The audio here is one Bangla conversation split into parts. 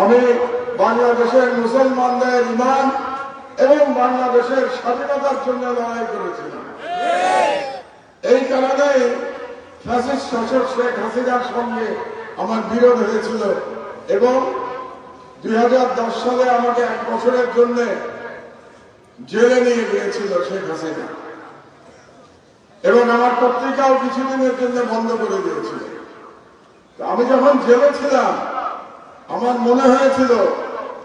আমি বাংলাদেশের মুসলমানদের ঈমান এবং বাংলাদেশের স্বাধীনতার জন্য লড়াই করেছিলাম। এই কারণে ফ্যাসিস্ট শাসক শেখ হাসিনার সঙ্গে আমার বিরোধ হয়েছিল এবং 2010 সালে আমাকে 1 বছরের জন্য জেলে নিয়ে গিয়েছিল শেখ হাসিনা এবং আমার পত্রিকাও কিছুদিনের জন্য বন্ধ করে দিয়েছিল। আমি যখন জেলে ছিলাম আমার মনে হয়েছিল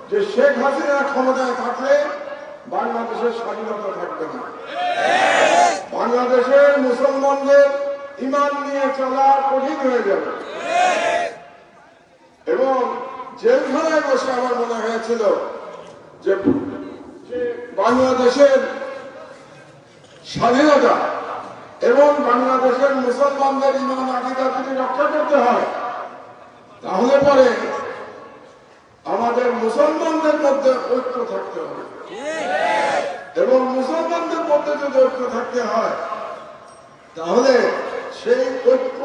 যে শেখ হাসিনা ক্ষমতায় থাকলে বাংলাদেশের স্বাধীনতা থাকবে না, বাংলাদেশের মুসলমানদের ঈমান নিয়ে চলা কঠিন হয়ে যাবে এবং জেলখানায় বসে আমার মনে হয়েছিল যে বাংলাদেশের স্বাধীনতা এবং বাংলাদেশের মুসলমানদের ঈমান আকীদা যদি রক্ষা করতে হয় তাহলে পরে আমাদের মুসলমানদের মধ্যে ঐক্য থাকতে হবে এবং মুসলমানদের মধ্যে যদি ঐক্য থাকতে হয় তাহলে সেই ঐক্য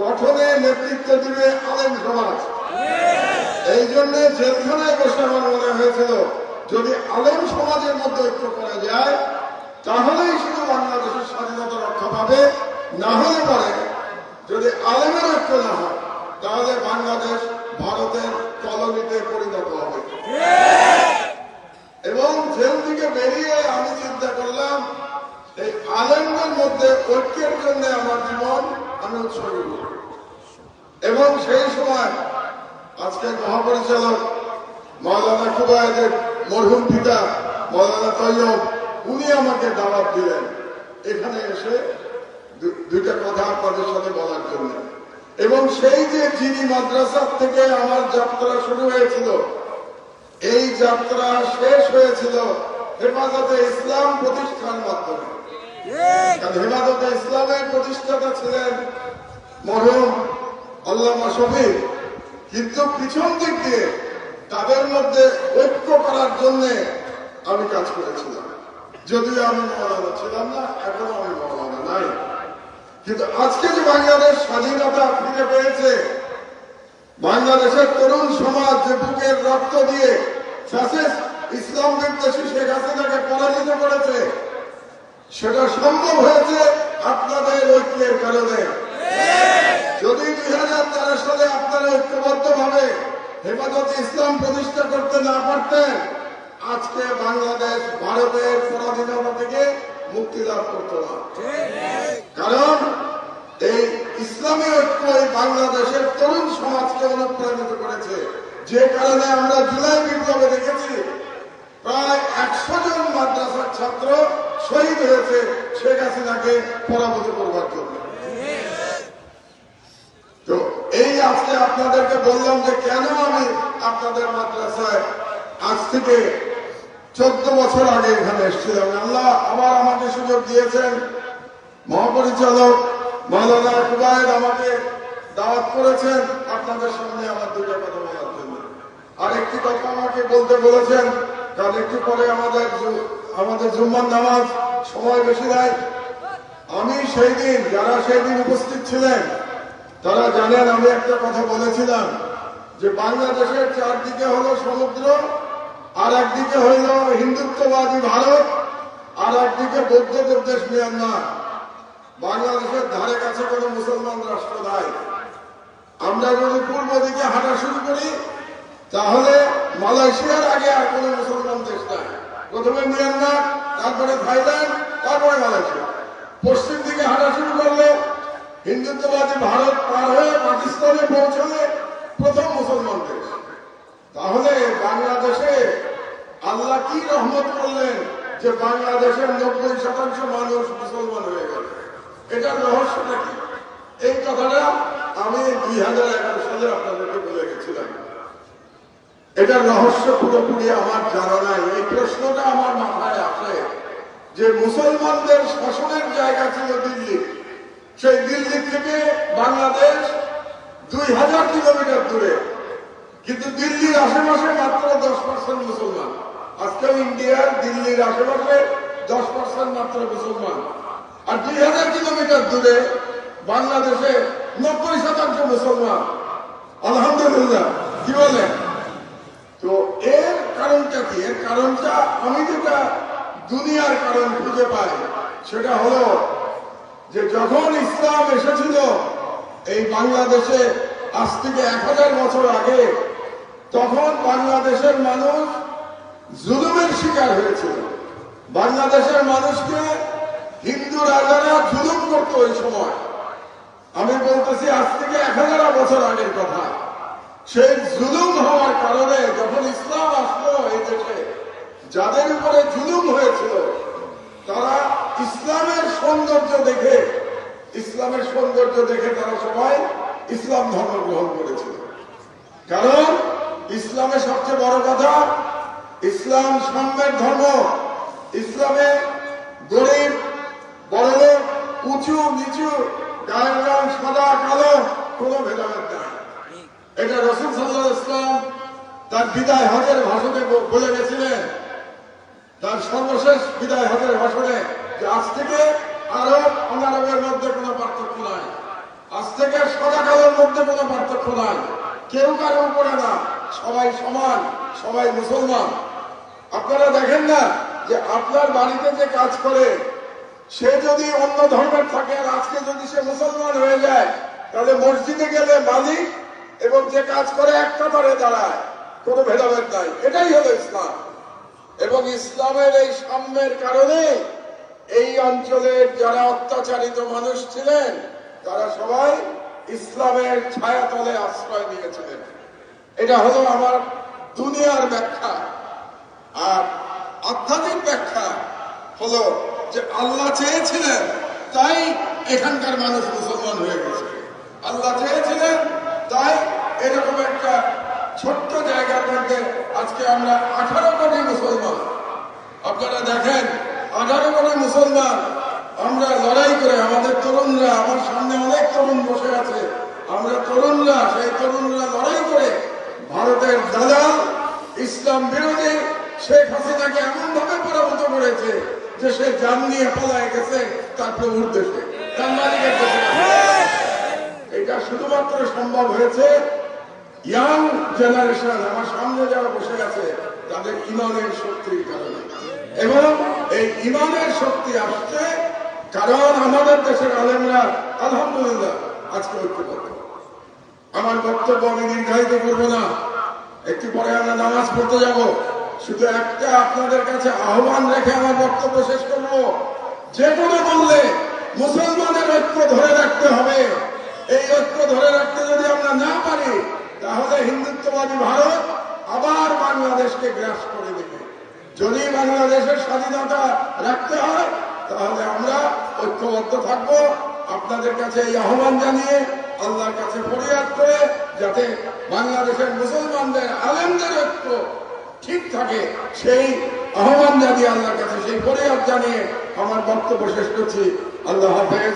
গঠনে নেতৃত্ব দিবে আলেম সমাজ। এই জন্য জেলখানায় বসে আমার মনে হয়েছিল যদি আলেম সমাজের মধ্যে ঐক্য করা যায় তাহলেই শুধু বাংলাদেশের স্বাধীনতা রক্ষা পাবে, না হলে পরে যদি আলেমের ঐক্য না হয় তাহলে বাংলাদেশ ভারতের কলোনিতে পরিণত হবে। এবং জেল থেকে বেরিয়ে আমি চিন্তা করলাম এই আলেমদের মধ্যে ঐক্যের জন্য আমার জীবন আমি উৎসর্গ করব এবং সেই সময় আজকে মহাপরিচালক মাওলানা কুবায়েদের মরহুম পিতা মাওলানা তৈয়ব উনি আমাকে দাওয়াত দিলেন এখানে এসে দুইটা কথা আপনাদের সাথে বলার জন্য। এবং সেই যে যিনি মাদ্রাসা থেকে আমার যাত্রা শুরু হয়েছিল এই যাত্রা শেষ হয়েছিল হেফাজতে ইসলাম প্রতিষ্ঠার মাধ্যমে। হেফাজতে ইসলামের প্রতিষ্ঠাতা ছিলেন মরহুম আল্লামা শফি, কিন্তু পিছন দিক দিয়ে তাদের মধ্যে ঐক্য করার জন্য আমি কাজ করেছিলাম। যদিও আমি মওলানা ছিলাম না, এখনো আমি মওলানা নাই, কিন্তু আজকে যে বাংলাদেশ স্বাধীনতা ফিরে পেয়েছে, বাংলাদেশের তরুণ সমাজ যে বুকের রক্ত দিয়ে ফ্যাসিস্ট ইসলাম বিদ্বেষী শেখ হাসিনাকে পরাজিত করেছে সেটা সম্ভব হয়েছে আপনাদের ঐক্যের কারণে। যদি 2013 সালে আপনারা ঐক্যবদ্ধ ভাবে হেফাজতে ইসলাম প্রতিষ্ঠা করতে না পারতেন আজকে বাংলাদেশ ভারতের পরাধীনতা থেকে মুক্তি লাভ করত না। কারণ এই ইসলামী ঐক্য বাংলাদেশের তরুণ সমাজকে অনুপ্রাণিত করেছে, যে কারণে আমরা জুলাই বিপ্লবে দেখেছি প্রায় 100 জন মাদ্রাসার ছাত্র শহীদ হয়েছে শেখ হাসিনাকে পরাভূত করবার জন্য। তো এই আজকে আপনাদেরকে বললাম যে কেন আমি আপনাদের মাদ্রাসায় আজ থেকে 14 বছর আগে এখানে এসেছিলাম। আল্লাহ আবার আমাকে সুযোগ দিয়েছেন, মহাপরিচালক মাওলানা কুবায়েদ আমাকে দাওয়াত করেছেন আপনাদের সামনে আমার দুটো কথা বলার জন্য। আর একটি কথা আমাকে বলতে বলেছেন, কারণ একটু পরে আমাদের জুম্মার নামাজ, সময় বেশি নাই। আমি সেই দিন, যারা সেই দিন উপস্থিত ছিলেন তারা জানেন আমি একটা কথা বলেছিলাম যে বাংলাদেশের চারদিকে হলো সমুদ্র, আর একদিকে হইল হিন্দুত্ববাদী ভারত, আর একদিকে বৌদ্ধদের দেশ মিয়ানমার। বাংলাদেশের ধারে কাছে কোনো মুসলমান রাষ্ট্র নাই। আমরা যদি পূর্ব দিকে হাঁটা শুরু করি তাহলে মালয়েশিয়ার আগে আর কোনো মুসলমান দেশ নাই। প্রথমে মিয়ানমার, তারপরে থাইল্যান্ড, তারপরে মালয়েশিয়া। পশ্চিম দিকে হাঁটা শুরু করলে হিন্দুত্ববাদী ভারত পার হয়ে পাকিস্তানে পৌঁছলে প্রথম মুসলমান দেশ। তাহলে বাংলাদেশে আল্লাহ কি রহমত করলেন যে বাংলাদেশের 90% মানুষ মুসলমান হয়ে গেল? এটার রহস্যটা কি? এই কথাটা আমি 2011 সালে আপনাদেরকে বলে গেছিলাম। এটার রহস্য পুরোপুরি আমার জানা নাই। এই প্রশ্নটা আমার মাথায় আসে যে মুসলমানদের শাসনের জায়গা ছিল দিল্লি, সেই দিল্লি থেকে বাংলাদেশ 2000 কিলোমিটার দূরে, কিন্তু দিল্লির আশেপাশে মাত্র 10% মুসলমান। আজকেও ইন্ডিয়ার দিল্লির আশেপাশে 10% মাত্র মুসলমান, আর 2000 কিলোমিটার দূরে বাংলাদেশে 90% মুসলমান। আলহামদুলিল্লাহ, কি বলেন? কারণটা আমি যেটা দুনিয়ার কারণ খুঁজে পাই সেটা হলো যে যখন ইসলাম এসেছিল এই বাংলাদেশে আজ থেকে 1000 বছর আগে, তখন বাংলাদেশের মানুষ জুলুমের শিকার হয়েছিল। বাংলাদেশের মানুষকে হিন্দু রাজারা জুলুম করত ওই সময়। আমি বলতেছি আজ থেকে 1000 বছর আগের কথা। সেই জুলুম হওয়ার কারণে যখন ইসলাম আসলো এই দেশে, যাদের উপরে জুলুম হয়েছিল তারা ইসলামের সৌন্দর্য দেখে তারা সবাই ইসলাম ধর্ম গ্রহণ করেছিল। কারণ ইসলামের সবচেয়ে বড় কথা, ইসলাম সাম্যের ধর্ম। ইসলামে গরিব বড়লোক, উঁচু নিচু, গায়ের রং সাদা কালো কোনো ভেদাভেদ নাই। এটা রাসূল সাল্লাল্লাহু আলাইহি ওয়াসাল্লাম তার বিদায় হজের ভাষণে বলে গেছিলেন, তার সর্বশেষ বিদায় হজের ভাষণে, যে আজ থেকে আরব অনারবের মধ্যে কোনো পার্থক্য নাই, আজ থেকে সাদা কালোর মধ্যে কোনো পার্থক্য নাই, কেউ কারো উপরে না, সবাই সমান, সবাই মুসলমান। আপনারা দেখেন না যে আপনার বাড়িতে যে কাজ করে সে যদি অন্য ধর্মের থাকে আর আজকে যদি সে মুসলমান হয়ে যায়, তাহলে মসজিদে গেলে মালিক এবং যে কাজ করে এক কাতারে দাঁড়ায়, কোনো ভেদাভেদ নাই। এটাই হলো ইসলাম। এবং ইসলামের এই সাম্যের কারণে এই অঞ্চলের যারা অত্যাচারিত মানুষ ছিলেন তারা সবাই ইসলামের ছায়াতলে আশ্রয় নিয়েছিলেন। এটা হলো আমার দুনিয়ার ব্যাখ্যা। আর আধ্যাত্মিক ব্যাখ্যা হলো যে আল্লাহ চেয়েছিলেন তাই এখানকার মানুষ মুসলমান হয়ে গেছে। আল্লাহ চেয়েছিলেন তাই এরকম একটা ছোট্ট জায়গার মধ্যে আজকে আমরা 18 কোটি মুসলমান। আপনারা দেখেন 18 কোটি মুসলমান আমরা লড়াই করে, আমাদের তরুণরা, আমার সামনে অনেক তরুণ বসে আছে, আমরা তরুণরা, সেই তরুণরা লড়াই করে ভারতের দালাল ইসলাম বিরোধী শেখ হাসিনাকে এমন ভাবে পরাভূত করেছে যে সে জান নিয়ে পালায় গেছে তার প্রভুর দেশে, তার মালিকের দেশে। এটা শুধুমাত্র সম্ভব হয়েছে ইয়াং জেনারেশন, আমার সামনে যারা বসে আছে তাদের ইমানের শক্তির কারণে। এবং এই ইমানের শক্তি আসছে কারণ আমাদের দেশের আলেমরা আলহামদুলিল্লাহ আজকে ঐক্যবদ্ধ। আমার বক্তব্য আমি দীর্ঘায়িত করবো না, একটু পরে আমরা নামাজ পড়তে যাব। শুধু একটা আপনাদের কাছে আহ্বান রেখে আমার বক্তব্য শেষ করব। যে কোনো মূল্যে মুসলমানের ঐক্য ধরে রাখতে হবে। এই ঐক্য ধরে রাখতে যদি আমরা না পারি তাহলে হিন্দুত্ববাদী ভারত আবার বাংলাদেশকে গ্রাস করে দেবে। যদি বাংলাদেশের স্বাধীনতা রাখতে হয় তাহলে আমরা ঐক্যবদ্ধ থাকব। আপনাদের কাছে এই আহ্বান জানিয়ে আল্লাহর কাছে ফরিয়াদ করে যাতে বাংলাদেশের মুসলমানদের আলেমদের ঐক্য ঠিক থাকে, সেই আহ্বান জানিয়ে আল্লাহর কাছে সেই ফরিয়াদ জানিয়ে আমার বক্তব্য শেষ করছি। আল্লাহ হাফেজ।